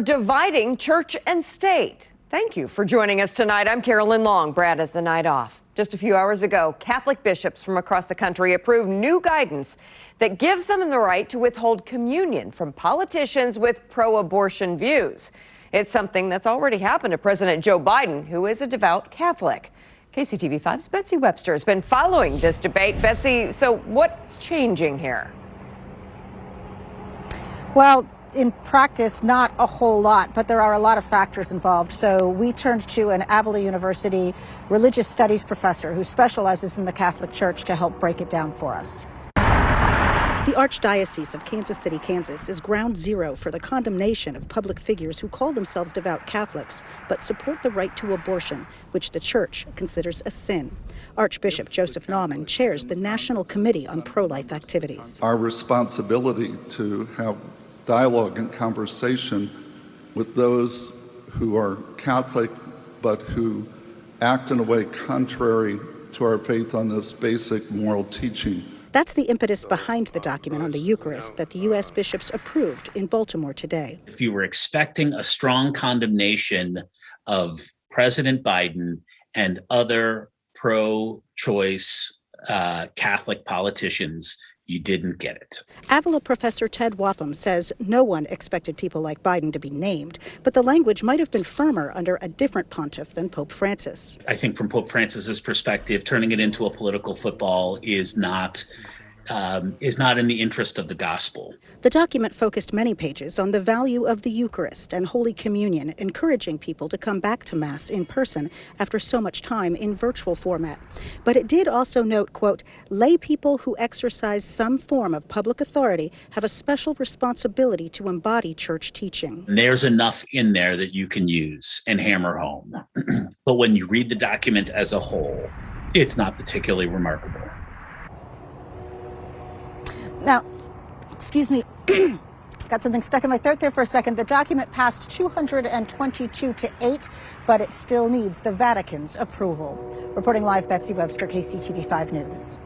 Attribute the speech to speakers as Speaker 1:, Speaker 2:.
Speaker 1: Dividing church and state. Thank you for joining us tonight. I'm Carolyn Long. Brad has the night off. Just a few hours ago, Catholic bishops from across the country approved new guidance that gives them the right to withhold communion from politicians with pro-abortion views. It's something that's already happened to President Joe Biden, who is a devout Catholic. KCTV5's Betsy Webster has been following this debate. Betsy, so what's changing here?
Speaker 2: Well, in practice, not a whole lot, but there are a lot of factors involved. So we turned to an Avila University religious studies professor who specializes in the Catholic Church to help break it down for us.
Speaker 3: The Archdiocese of Kansas City, Kansas is ground zero for the condemnation of public figures who call themselves devout Catholics, but support the right to abortion, which the Church considers a sin. Archbishop Joseph Naumann chairs the National Committee on Pro-Life Activities.
Speaker 4: Our responsibility to have dialogue and conversation with those who are Catholic but who act in a way contrary to our faith on this basic moral teaching.
Speaker 3: That's the impetus behind the document on the Eucharist that the U.S. bishops approved in Baltimore today.
Speaker 5: If you were expecting a strong condemnation of President Biden and other pro-choice Catholic politicians, you didn't get it.
Speaker 3: Avila professor Ted Wapham says no one expected people like Biden to be named, but the language might have been firmer under a different pontiff than Pope Francis.
Speaker 5: I think from Pope Francis's perspective, turning it into a political football is not in the interest of the gospel.
Speaker 3: The document focused many pages on the value of the Eucharist and Holy Communion, encouraging people to come back to Mass in person after so much time in virtual format. But it did also note, quote, lay people who exercise some form of public authority have a special responsibility to embody church teaching.
Speaker 5: There's enough in there that you can use and hammer home. But when you read the document as a whole, it's not particularly remarkable.
Speaker 2: Now, excuse me, got something stuck in my throat there for a second. The document passed 222 to 8, but it still needs the Vatican's approval. Reporting live, Betsy Webster, KCTV5 News.